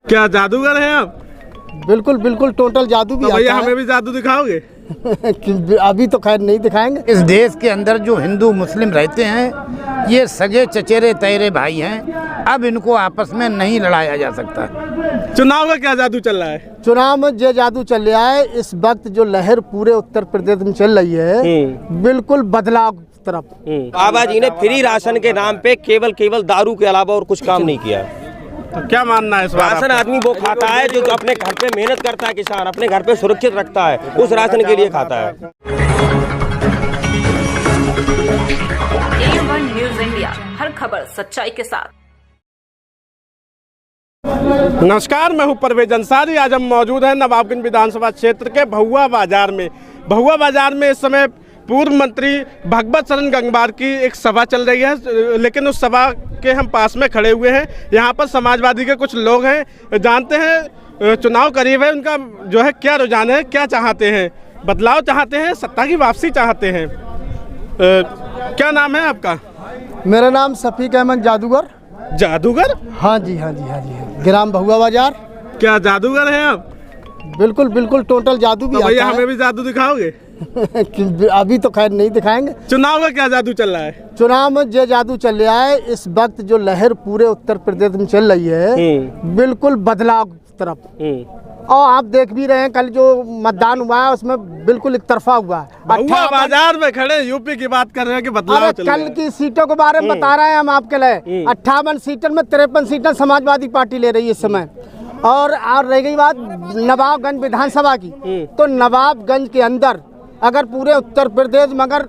क्या जादूगर हैं आप? बिल्कुल बिल्कुल टोटल जादू भी तो भैया आता हमें भी जादू दिखाओगे? है। अभी तो खैर नहीं दिखाएंगे। इस देश के अंदर जो हिंदू मुस्लिम रहते हैं ये सगे चचेरे तैरे भाई हैं। अब इनको आपस में नहीं लड़ाया जा सकता। चुनाव का क्या जादू चल रहा है? चुनाव में जो जादू चल रहा है इस वक्त, जो लहर पूरे उत्तर प्रदेश में चल रही है, बिल्कुल बदलाव की तरफ। बाबा जी ने फ्री राशन के नाम पे केवल दारू के अलावा और कुछ काम नहीं किया। तो क्या मानना है इस बार? राशन आदमी वो खाता है जो अपने घर पे मेहनत करता है, किसान अपने घर पे सुरक्षित रखता है, उस राशन के लिए खाता है। A1 न्यूज़ इंडिया, हर खबर सच्चाई के साथ। नमस्कार, मैं हूं परवेज अंसारी। आज हम मौजूद हैं नवाबगंज विधानसभा क्षेत्र के भहुआ बाजार में। भहुआ बाजार में इस समय पूर्व मंत्री भगवत शरण गंगवार की एक सभा चल रही है, लेकिन उस सभा के हम पास में खड़े हुए हैं। यहाँ पर समाजवादी के कुछ लोग हैं। जानते हैं चुनाव करीब है, उनका जो है क्या रुझान है, क्या चाहते हैं? बदलाव चाहते हैं, सत्ता की वापसी चाहते हैं। क्या नाम है आपका? मेरा नाम शफीक अहमद जादूगर। जादूगर? हाँ जी हाँ जी हाँ जी, ग्राम भहुआ बाजार। क्या जादूगर हैं आप? बिल्कुल बिल्कुल टोटल जादू भी तो भैया आता है। हमें भी जादू दिखाओगे? अभी तो खैर नहीं दिखाएंगे। चुनाव का क्या जादू चल रहा है? चुनाव में जो जादू चल रहा है इस वक्त, जो लहर पूरे उत्तर प्रदेश में चल रही है, बिल्कुल बदलाव की तरफ। और आप देख भी रहे हैं, कल जो मतदान हुआ है उसमें बिल्कुल एक तरफा हुआ है। भहुआ बाजार में खड़े यूपी की बात कर रहे हैं कि बदलाव चल रहा है। कल की सीटों के बारे में बता रहे हैं हम आपके लिए। 58 सीटों में 53 सीटें समाजवादी पार्टी ले रही है इस समय। और रह गई बात नवाबगंज विधानसभा की, तो नवाबगंज के अंदर अगर पूरे उत्तर प्रदेश में अगर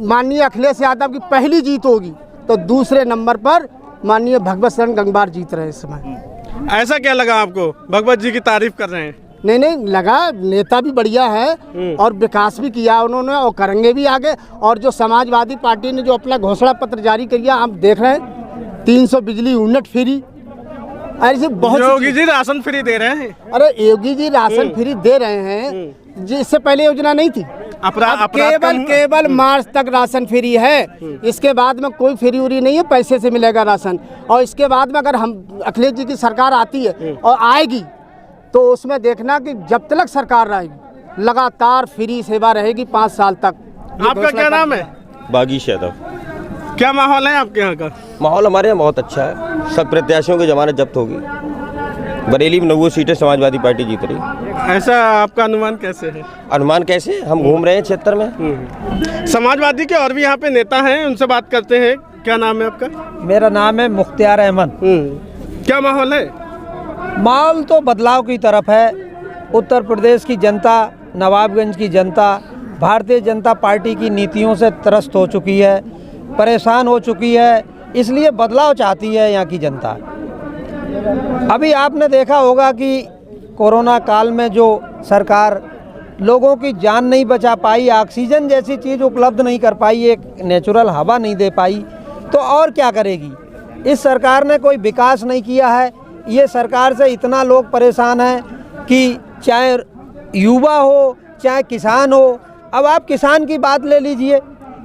माननीय अखिलेश यादव की पहली जीत होगी, तो दूसरे नंबर पर माननीय भगवत शरण गंगवार जीत रहे हैं इस समय। ऐसा क्या लगा आपको? भगवत जी की तारीफ कर रहे हैं। नहीं लगा, नेता भी बढ़िया है और विकास भी किया उन्होंने और करेंगे भी आगे। और जो समाजवादी पार्टी ने जो अपना घोषणा पत्र जारी किया, आप देख रहे हैं 300 बिजली यूनिट फ्री, ऐसे बहुत। योगी जी राशन फ्री दे रहे हैं। अरे योगी जी राशन फ्री दे रहे हैं, जिससे पहले योजना नहीं थी। केवल मार्च तक राशन फ्री है। इसके बाद में कोई फ्री उरी नहीं है, पैसे से मिलेगा राशन। और इसके बाद में अगर हम अखिलेश जी की सरकार आती है और आएगी, तो उसमें देखना कि जब तक सरकार रहेगी लगातार फ्री सेवा रहेगी 5 साल तक। आपका क्या नाम है? बागीश यादव। क्या माहौल है आपके यहाँ का? माहौल हमारे यहाँ बहुत अच्छा है। सब प्रत्याशियों की जमानत जब्त होगी। बरेली में 90 सीटें समाजवादी पार्टी जीत रही। ऐसा आपका अनुमान कैसे है? अनुमान कैसे? हम घूम रहे हैं क्षेत्र में। समाजवादी के और भी यहाँ पे नेता हैं, उनसे बात करते हैं। क्या नाम है आपका? मेरा नाम है मुख्तियार अहमद। क्या माहौल है? माहौल तो बदलाव की तरफ है। उत्तर प्रदेश की जनता, नवाबगंज की जनता भारतीय जनता पार्टी की नीतियों से त्रस्त हो चुकी है, परेशान हो चुकी है, इसलिए बदलाव चाहती है यहाँ की जनता। अभी आपने देखा होगा कि कोरोना काल में जो सरकार लोगों की जान नहीं बचा पाई, ऑक्सीजन जैसी चीज़ उपलब्ध नहीं कर पाई, एक नेचुरल हवा नहीं दे पाई, तो और क्या करेगी? इस सरकार ने कोई विकास नहीं किया है। ये सरकार से इतना लोग परेशान हैं कि चाहे युवा हो चाहे किसान हो। अब आप किसान की बात ले लीजिए,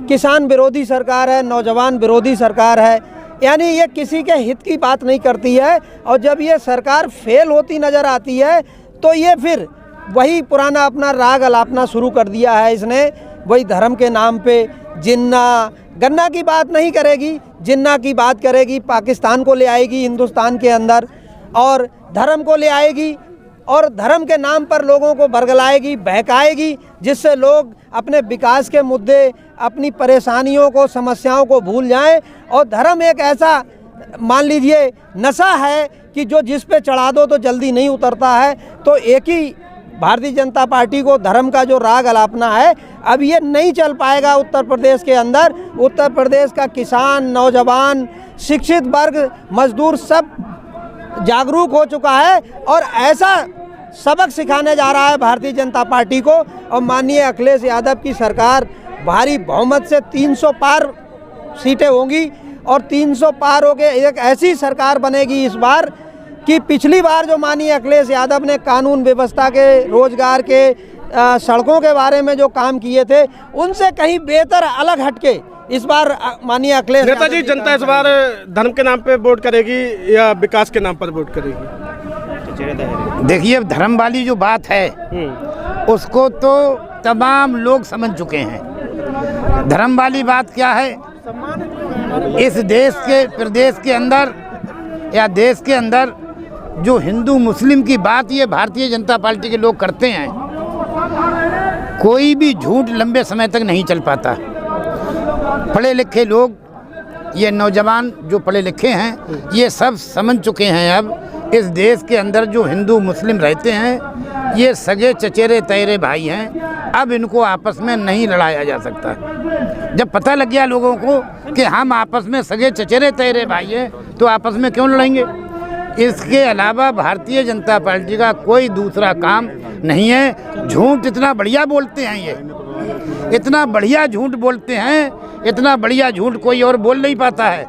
किसान विरोधी सरकार है, नौजवान विरोधी सरकार है, यानी ये किसी के हित की बात नहीं करती है। और जब ये सरकार फेल होती नज़र आती है, तो ये फिर वही पुराना अपना राग अलापना शुरू कर दिया है इसने। वही धर्म के नाम पे जिन्ना गन्ना की बात नहीं करेगी, जिन्ना की बात करेगी। पाकिस्तान को ले आएगी हिंदुस्तान के अंदर और धर्म को ले आएगी और धर्म के नाम पर लोगों को बरगलाएगी, बहकाएगी, जिससे लोग अपने विकास के मुद्दे, अपनी परेशानियों को, समस्याओं को भूल जाएं। और धर्म एक ऐसा मान लीजिए नशा है कि जो जिस पे चढ़ा दो तो जल्दी नहीं उतरता है। तो एक ही भारतीय जनता पार्टी को धर्म का जो राग अलापना है, अब ये नहीं चल पाएगा उत्तर प्रदेश के अंदर। उत्तर प्रदेश का किसान, नौजवान, शिक्षित वर्ग, मजदूर सब जागरूक हो चुका है और ऐसा सबक सिखाने जा रहा है भारतीय जनता पार्टी को। और माननीय अखिलेश यादव की सरकार भारी बहुमत से 300 पार सीटें होंगी और 300 पार हो के एक ऐसी सरकार बनेगी इस बार कि पिछली बार जो माननीय अखिलेश यादव ने कानून व्यवस्था के, रोजगार के, सड़कों के बारे में जो काम किए थे, उनसे कहीं बेहतर अलग हटके इस बार माननीय अखिलेश नेताजी, जनता इस बार धर्म के नाम पे वोट करेगी या विकास के नाम पर वोट करेगी? देखिए, अब धर्म वाली जो बात है उसको तो तमाम लोग समझ चुके हैं। धर्म वाली बात क्या है? इस देश के प्रदेश के अंदर या देश के अंदर जो हिंदू मुस्लिम की बात ये भारतीय जनता पार्टी के लोग करते हैं, कोई भी झूठ लंबे समय तक नहीं चल पाता। पढ़े लिखे लोग, ये नौजवान जो पढ़े लिखे हैं, ये सब समझ चुके हैं अब इस देश के अंदर जो हिंदू मुस्लिम रहते हैं ये सगे चचेरे तैरे भाई हैं। अब इनको आपस में नहीं लड़ाया जा सकता। जब पता लग गया लोगों को कि हम आपस में सगे चचेरे तैरे भाई हैं तो आपस में क्यों लड़ेंगे? इसके अलावा भारतीय जनता पार्टी का कोई दूसरा काम नहीं है। झूठ इतना बढ़िया बोलते हैं, ये इतना बढ़िया झूठ बोलते हैं, इतना बढ़िया झूठ कोई और बोल नहीं पाता है।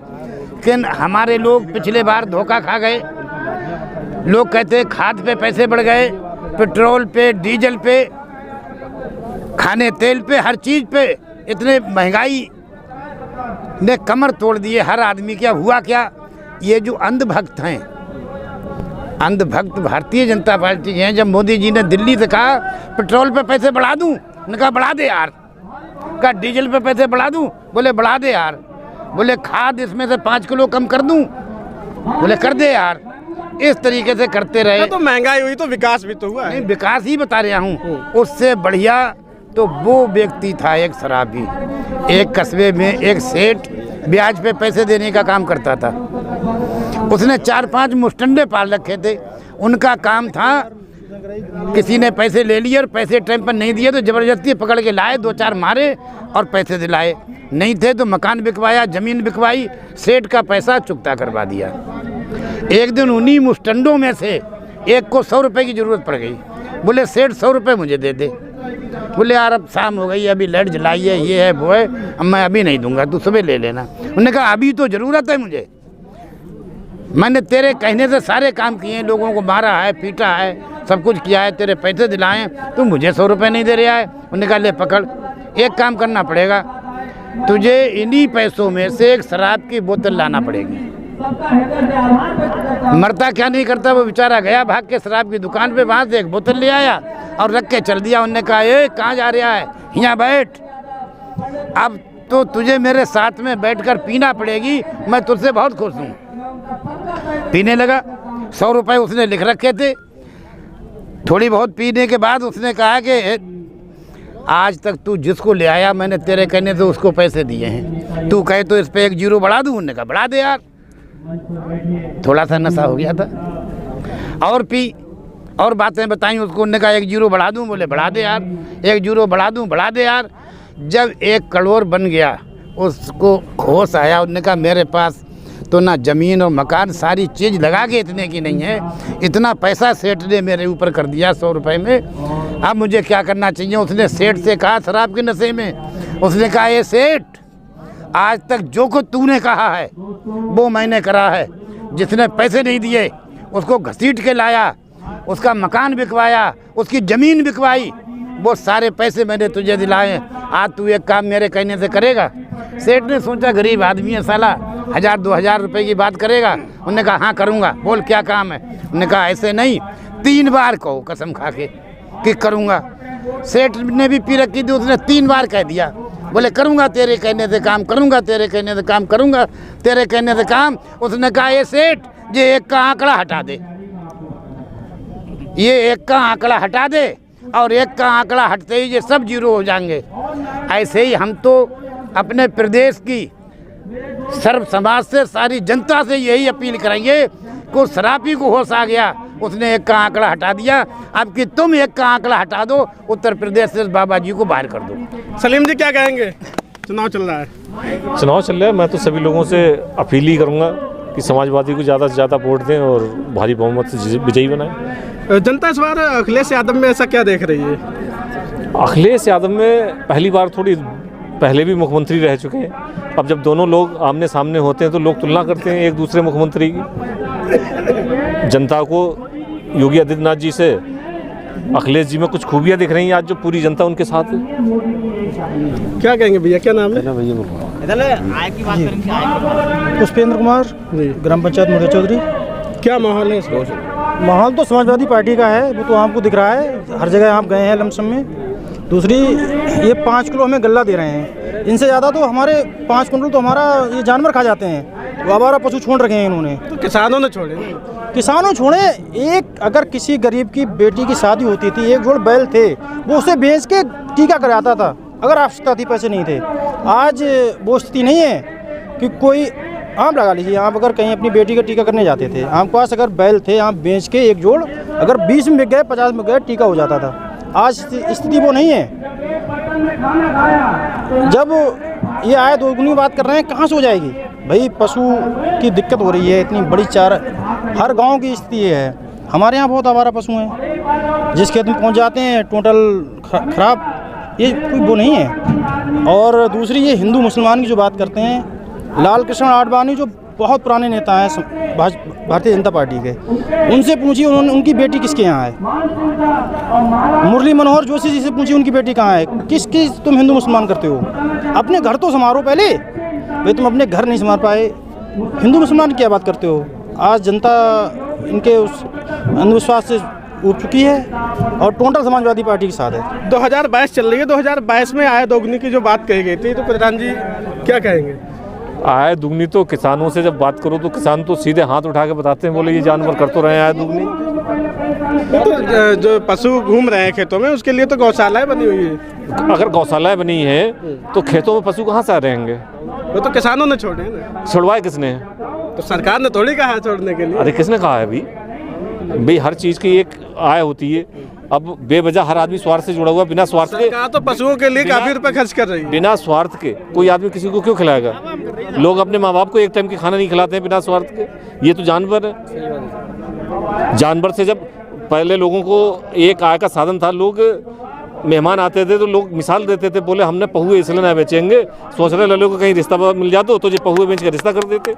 कि हमारे लोग पिछले बार धोखा खा गए। लोग कहते हैं खाद पे पैसे बढ़ गए, पेट्रोल पे, डीजल पे, खाने तेल पे, हर चीज़ पे इतने महंगाई ने कमर तोड़ दिए हर आदमी। क्या हुआ? क्या ये जो अंधभक्त हैं, अंधभक्त भारतीय जनता पार्टी के हैं। जब मोदी जी ने दिल्ली से कहा पेट्रोल पे पैसे बढ़ा दूं, उन्होंने कहा बढ़ा दे यार। कहा डीजल पे पैसे बढ़ा दूं, बोले बढ़ा दे यार। बोले खाद इसमें से 5 किलो कम कर दूं, बोले कर दे यार। इस तरीके से करते रहे। तो महंगाई हुई तो विकास भी तो हुआ है। नहीं, विकास ही बता रहा हूँ। उससे बढ़िया तो वो व्यक्ति था, एक शराबी, एक कस्बे में एक सेठ ब्याज पे पैसे देने का काम करता था। उसने 4-5 मुस्टंडे पाल रखे थे। उनका काम था, किसी ने पैसे ले लिए और पैसे टाइम पर नहीं दिए तो ज़बरदस्ती पकड़ के लाए, 2-4 मारे और पैसे दिलाए। नहीं थे तो मकान बिकवाया, ज़मीन बिकवाई, सेठ का पैसा चुकता करवा दिया। एक दिन उन्हीं मुस्टंडों में से एक को 100 रुपये की ज़रूरत पड़ गई। बोले सेठ 100 रुपये मुझे दे दे। बोले यार अब शाम हो गई, अभी लाइट जलाई है, ये है वो है, अब मैं अभी नहीं दूंगा, तू सुबह ले लेना। उन्होंने कहा अभी तो ज़रूरत है मुझे, मैंने तेरे कहने से सारे काम किए, लोगों को मारा है, पीटा है, सब कुछ किया है, तेरे पैसे दिलाए, तू मुझे 100 रुपये नहीं दे रहा है। उन्होंने कहा ले पकड़, एक काम करना पड़ेगा, तुझे इन्हीं पैसों में से एक शराब की बोतल लाना पड़ेगी। मरता क्या नहीं करता वो बेचारा गया भाग के शराब की दुकान पे, वहाँ से एक बोतल ले आया और रख के चल दिया। उन्होंने कहा ए कहाँ जा रहा है, यहाँ बैठ, अब तो तुझे मेरे साथ में बैठकर पीना पड़ेगी, मैं तुझसे बहुत खुश हूँ। पीने लगा। 100 रुपये उसने लिख रखे थे। थोड़ी बहुत पीने के बाद उसने कहा कि आज तक तू जिसको ले आया मैंने तेरे कहने से उसको पैसे दिए हैं, तू कहे तो इस पे 1 जीरो बढ़ा दूँ। उन्होंने कहा बढ़ा दे यार। थोड़ा सा नशा हो गया था और पी और बातें बताई उसको। उन्होंने कहा 1 जीरो बढ़ा दूँ, बोले बढ़ा दे यार। 1 जीरो बढ़ा दूँ, बढ़ा दे यार। जब 1 करोड़ बन गया उसको होश आया। उन्होंने कहा मेरे पास तो ना ज़मीन और मकान, सारी चीज़ लगा के इतने की नहीं है, इतना पैसा सेठ ने मेरे ऊपर कर दिया 100 रुपये में, अब मुझे क्या करना चाहिए। उसने सेठ से कहा शराब के नशे में, उसने कहा ये सेठ आज तक जो कुछ तूने कहा है वो मैंने करा है। जिसने पैसे नहीं दिए उसको घसीट के लाया, उसका मकान बिकवाया, उसकी ज़मीन बिकवाई, वो सारे पैसे मैंने तुझे दिलाए। आज तू एक काम मेरे कहने से करेगा। सेठ ने सोचा गरीब आदमी है साला, 1000-2000 रुपए की बात करेगा। उन्होंने कहा हाँ करूँगा, बोल क्या काम है। उन्होंने कहा ऐसे नहीं, 3 बार कहो कसम खा के कि करूँगा। सेठ ने भी पी रखी थी, उसने 3 बार कह दिया। बोले करूँगा तेरे कहने से काम, करूँगा तेरे कहने से काम, करूँगा तेरे कहने से काम। उसने कहा ये सेठ ये 1 का आंकड़ा हटा दे, ये 1 का आंकड़ा हटा दे, और 1 का आंकड़ा हटते ही ये सब जीरो हो जाएंगे। ऐसे ही हम तो अपने प्रदेश की सर्व समाज से, सारी जनता से यही अपील करेंगे को शराबी को होश आ गया, उसने 1 का आंकड़ा हटा दिया, अब कि तुम 1 का आंकड़ा हटा दो, उत्तर प्रदेश से बाबा जी को बाहर कर दो। सलीम जी क्या कहेंगे? चुनाव चल रहा है। चुनाव चल रहा है, मैं तो सभी लोगों से अपील ही करूँगा कि समाजवादी को ज़्यादा से ज़्यादा वोट दें और भारी बहुमत से विजयी बनाएं। जनता इस बार अखिलेश यादव में ऐसा क्या देख रही है? अखिलेश यादव में पहली बार, थोड़ी पहले भी मुख्यमंत्री रह चुके हैं, अब जब दोनों लोग आमने सामने होते हैं तो लोग तुलना करते हैं एक दूसरे मुख्यमंत्री की। जनता को योगी आदित्यनाथ जी से अखिलेश जी में कुछ खूबियाँ दिख रही हैं आज जो पूरी जनता उनके साथ है। क्या कहेंगे भैया, क्या नाम है? पुष्पेंद्र कुमार, ग्राम पंचायत मुड़े चौधरी। क्या माहौल है इसमें? माहौल तो समाजवादी पार्टी का है, वो तो आपको दिख रहा है, हर जगह आप गए हैं लमसम में। दूसरी, ये 5 किलो हमें गल्ला दे रहे हैं, इनसे ज़्यादा तो हमारे 5 कुंटल तो हमारा ये जानवर खा जाते हैं। वो आवारा पशु छोड़ रखे हैं इन्होंने। तो किसानों ने छोड़े, किसानों छोड़े। एक अगर किसी गरीब की बेटी की शादी होती थी, एक जोड़ बैल थे, वो उसे बेच के टीका कराता था अगर आवश्यकता थी, पैसे नहीं थे। आज वो स्थिति नहीं है कि कोई, आप लगा लीजिए, आप अगर कहीं अपनी बेटी का टीका करने जाते थे, आपके पास अगर बैल थे, आप बेच के एक जोड़ अगर 20 में बिक गए, 50 में बिक गए, टीका हो जाता था। आज स्थिति वो नहीं है। जब ये आए दोगुनी बात कर रहे हैं, कहाँ से हो जाएगी भाई? पशु की दिक्कत हो रही है, इतनी बड़ी चार, हर गांव की स्थिति ये है। हमारे यहाँ बहुत आवारा पशु हैं, जिस खेत में पहुँच जाते हैं टोटल खराब, ये कोई वो नहीं है। और दूसरी, ये हिंदू मुसलमान की जो बात करते हैं, लाल कृष्ण आडवाणी जो बहुत पुराने नेता हैं भारतीय जनता पार्टी के, उनसे पूछिए उनकी बेटी किसके यहाँ है। मुरली मनोहर जोशी जी से पूछिए उनकी बेटी कहाँ है। किसकी तुम हिंदू मुसलमान करते हो? अपने घर तो संवारो पहले भाई, तुम अपने घर नहीं संवार पाए, हिंदू मुसलमान की क्या बात करते हो? आज जनता इनके उस अंधविश्वास से उठ चुकी है और टोटल समाजवादी पार्टी के साथ है। 2022 चल रही है, 2022 में आय दोगुनी की जो बात कही गई थी, तो प्रधान जी क्या कहेंगे? आय दुगनी तो किसानों से जब बात करो तो किसान तो सीधे हाथ उठा के बताते हैं, बोले ये जानवर कर तो रहे हैं आय दुगनी। तो जो पशु घूम रहे हैं खेतों में, उसके लिए तो गौशालाएं बनी हुई है। अगर गौशालाएं बनी है तो खेतों में पशु कहाँ से रहेंगे? वो तो किसानों ने छोड़े ना। छुड़वाए किसने? तो सरकार ने थोड़ी कहा छोड़ने के लिए। अरे किसने कहा है भाई हर चीज़ की एक आय होती है। अब बेवजह हर आदमी स्वार्थ से जुड़ा हुआ, बिना स्वार्थ के। सरकार तो पशुओं के लिए काफी रुपए खर्च कर रही है। बिना स्वार्थ के कोई आदमी किसी को क्यों खिलाएगा? लोग अपने माँ बाप को एक टाइम की खाना नहीं खिलाते हैं बिना स्वार्थ के। ये तो जानवर है। जानवर से जब पहले लोगों को एक आय का साधन था, लोग मेहमान आते थे तो लोग मिसाल देते थे, बोले हमने पहुए इसलिए ना बेचेंगे, सोच रहे लल्ले को कहीं रिश्ता मिल जाता तो ये पहुए बेच कर रिश्ता कर देते।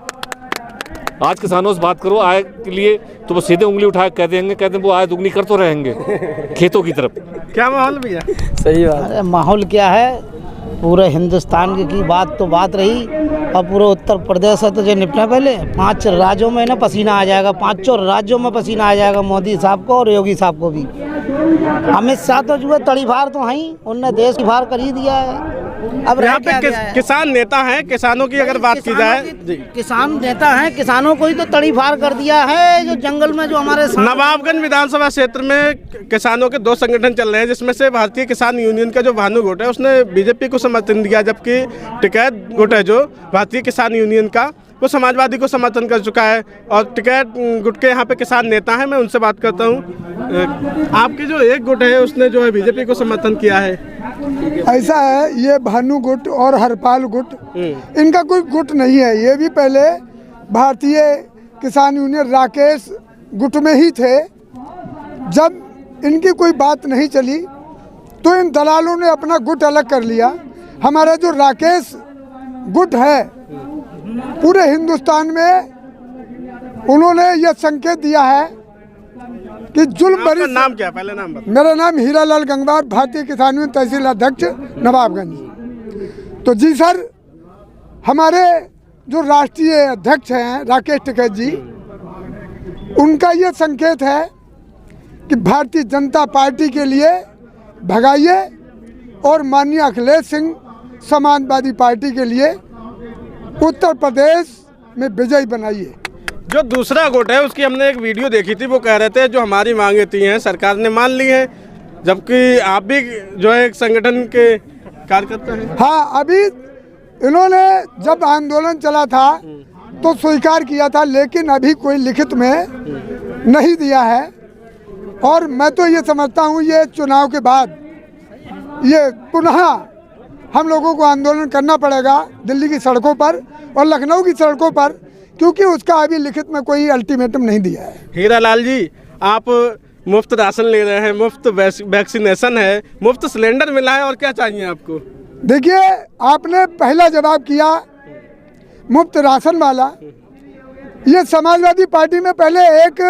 आज किसानों से बात करो आय के लिए तो वो सीधे उंगली उठा के कहते हैं वो आय दुगनी कर तो रहेंगे खेतों की तरफ। क्या माहौल भैया? सही बात है। माहौल क्या है, पूरे हिंदुस्तान की बात तो बात रही, और पूरे उत्तर प्रदेश से तो जो निपटा पहले 5 राज्यों में ना पसीना आ जाएगा, 5 राज्यों में पसीना आ जाएगा मोदी साहब को और योगी साहब को भी। अमित शाह तो जो है तड़ी फार तो हैं ही, उनने देश की फार कर ही दिया है। अब यहाँ पे किसान नेता हैं, किसानों की अगर बात की जाए, किसान नेता हैं, किसानों को ही तो तड़ी फार कर दिया है। जो जंगल में जो हमारे नवाबगंज विधानसभा क्षेत्र में किसानों के 2 संगठन चल रहे हैं, जिसमें से भारतीय किसान यूनियन का जो भानु गुट है उसने बीजेपी को समर्थन दिया, जबकि टिकैत गुट है जो भारतीय किसान यूनियन का, वो समाजवादी को समर्थन कर चुका है। और टिकैत गुट के यहाँ पे किसान नेता हैं, मैं उनसे बात करता हूँ। आपके जो एक गुट है उसने जो है बीजेपी को समर्थन किया है। ऐसा है, ये भानु गुट और हरपाल गुट, इनका कोई गुट नहीं है। ये भी पहले भारतीय किसान यूनियन राकेश गुट में ही थे। जब इनकी कोई बात नहीं चली तो इन दलालों ने अपना गुट अलग कर लिया। हमारा जो राकेश गुट है, पूरे हिंदुस्तान में उन्होंने ये संकेत दिया है कि जुल्म भरी। नाम क्या है? पहले नाम बताओ। मेरा नाम हीरालाल गंगवार, भारतीय किसान यूनियन तहसील अध्यक्ष नवाबगंज। तो जी सर, हमारे जो राष्ट्रीय अध्यक्ष हैं राकेश टिकैत जी, उनका ये संकेत है कि भारतीय जनता पार्टी के लिए भगाइए और माननीय अखिलेश सिंह समाजवादी पार्टी के लिए उत्तर प्रदेश में विजयी बनाइए। जो दूसरा गुट है उसकी हमने एक वीडियो देखी थी, वो कह रहे थे जो हमारी मांगें थी हैं सरकार ने मान ली है, जबकि आप भी जो है एक संगठन के कार्यकर्ता हैं। हाँ, अभी इन्होंने जब आंदोलन चला था तो स्वीकार किया था, लेकिन अभी कोई लिखित में नहीं दिया है। और मैं तो ये समझता हूँ ये चुनाव के बाद ये पुनः हम लोगों को आंदोलन करना पड़ेगा दिल्ली की सड़कों पर और लखनऊ की सड़कों पर, क्योंकि उसका अभी लिखित में कोई अल्टीमेटम नहीं दिया है। हीरालाल जी, आप मुफ्त राशन ले रहे हैं, मुफ्त वैक्सीनेशन है, मुफ्त सिलेंडर मिला है, और क्या चाहिए आपको? देखिए, आपने पहला जवाब किया मुफ्त राशन वाला। ये समाजवादी पार्टी में पहले एक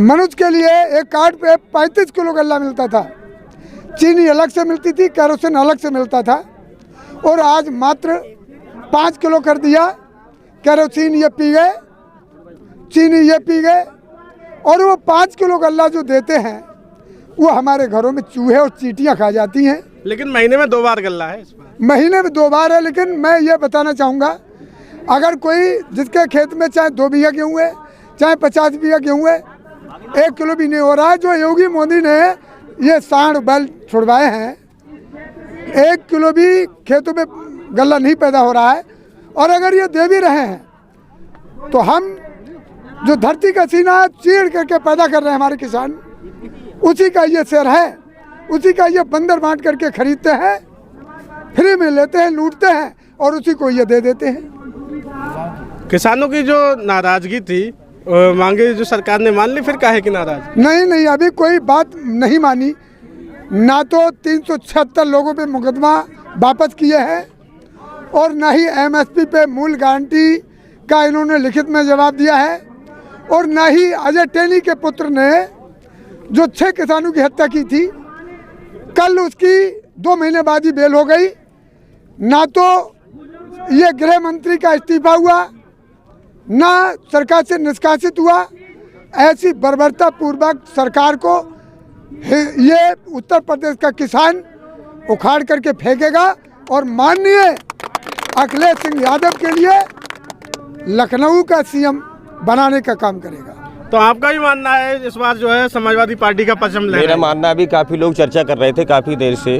मनुष्य के लिए एक कार्ड पे 35 किलो गल्ला मिलता था, चीनी अलग से मिलती थी, केरोसिन अलग से मिलता था, और आज मात्र 5 किलो कर दिया। केरोसिन ये पी गए चीनी ये पी गए, और वो 5 किलो गल्ला जो देते हैं वो हमारे घरों में चूहे और चींटियां खा जाती हैं। लेकिन महीने में 2 बार गल्ला है इस बार। महीने में 2 बार है, लेकिन मैं ये बताना चाहूँगा, अगर कोई जिसके खेत में चाहे 2 बीघा गेहूँ है, चाहे 50 बीघा गेहूँ है, 1 किलो भी नहीं हो रहा है। जो योगी मोदी ने ये सांड बैल छुड़वाए हैं, 1 किलो भी खेतों में गल्ला नहीं पैदा हो रहा है। और अगर ये दे भी रहे हैं तो हम जो धरती का सीना चीड़ करके पैदा कर रहे हैं हमारे किसान, उसी का ये शेर है, उसी का ये बंदर बांट करके खरीदते हैं, फ्री में लेते हैं, लूटते हैं और उसी को ये दे देते हैं। किसानों की जो नाराजगी थी, मांगे जो सरकार ने मान ली, फिर काहे की नाराज? नहीं, अभी कोई बात नहीं मानी। ना तो 376 लोगों पे मुकदमा वापस किए हैं, और ना ही MSP पे मूल गारंटी का इन्होंने लिखित में जवाब दिया है, और ना ही अजय टेनी के पुत्र ने जो 6 किसानों की हत्या की थी, कल उसकी 2 महीने बाद ही बेल हो गई। ना तो ये गृह मंत्री का इस्तीफा हुआ, ना सरकार से निष्कासित हुआ। ऐसी बर्बरता पूर्वक सरकार को ये उत्तर प्रदेश का किसान उखाड़ करके फेंकेगा, और माननीय अखिलेश सिंह यादव के लिए लखनऊ का CM बनाने का काम करेगा। तो आपका भी मानना है इस बार जो है समाजवादी पार्टी का परचम ले? मेरा मानना अभी काफ़ी लोग चर्चा कर रहे थे काफ़ी देर से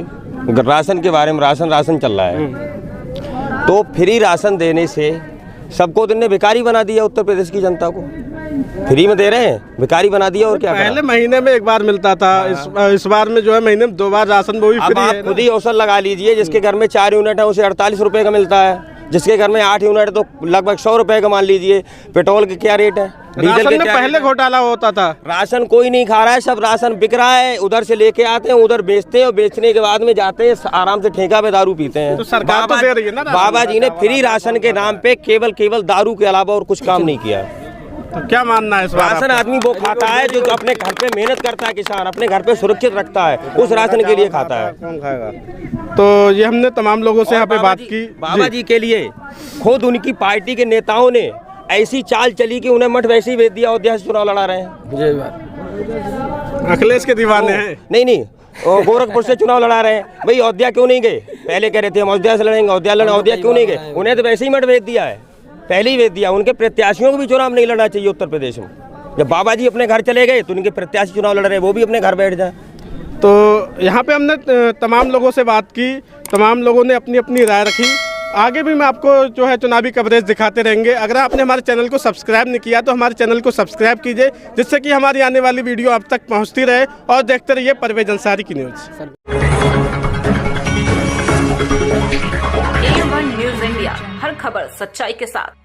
राशन के बारे में। राशन चल रहा है, तो फ्री राशन देने से सबको तो इन्हें भिखारी बना दिया। उत्तर प्रदेश की जनता को फ्री में दे रहे हैं, भिखारी बना दिया। और क्या पहले महीने में 1 बार मिलता था, इस बार में जो है महीने में 2 बार राशन, वो भी फ्री है। खुद ही औसत लगा लीजिए, जिसके घर में 4 यूनिट है उसे 48 रुपये का मिलता है, जिसके घर में 8 यूनिट तो लगभग 100 रुपये का मान लीजिए। पेट्रोल के क्या रेट है, डीजल के क्या पहले घोटाला होता था। राशन कोई नहीं खा रहा है, सब राशन बिक रहा है। उधर से लेके आते हैं, उधर बेचते हैं, और बेचने के बाद में जाते हैं आराम से ठेका पे दारू पीते हैं। तो सरकार तो दे रही है ना। बाबा जी ने फ्री राशन के नाम पे केवल दारू के अलावा और कुछ काम नहीं किया। तो क्या मानना है इस बार? राशन आदमी वो खाता है जो अपने घर पे मेहनत करता है, किसान अपने घर पे सुरक्षित रखता है, उस राशन के लिए खाता है। कौन खाएगा? तो ये हमने तमाम लोगों से यहाँ पे बात की। बाबा जी के लिए खुद उनकी पार्टी के नेताओं ने ऐसी चाल चली कि उन्हें मठ वैसे ही भेज दिया। अयोध्या से चुनाव लड़ा रहे हैं, अखिलेश के दीवाने हैं। नहीं, गोरखपुर से चुनाव लड़ा रहे हैं। भाई अयोध्या क्यों नहीं गए? पहले कह रहे थे हम अयोध्या से लड़ेंगे, अयोध्या क्यों नहीं गए? उन्हें तो वैसे ही मठ भेज दिया है, पहले ही भेज दिया। उनके प्रत्याशियों को भी चुनाव नहीं लड़ना चाहिए उत्तर प्रदेश में। जब बाबा जी अपने घर चले गए तो उनके प्रत्याशी चुनाव लड़ रहे हैं, वो भी अपने घर बैठ जाए। तो यहाँ पे हमने तमाम लोगों से बात की, तमाम लोगों ने अपनी अपनी राय रखी। आगे भी मैं आपको जो है चुनावी कवरेज दिखाते रहेंगे। अगर आपने हमारे चैनल को सब्सक्राइब नहीं किया तो हमारे चैनल को सब्सक्राइब कीजिए, जिससे कि हमारी आने वाली वीडियो आप तक पहुँचती रहे। और देखते रहिए परवेज अंसारी की न्यूज़। A1 न्यूज़ इंडिया, हर खबर सच्चाई के साथ।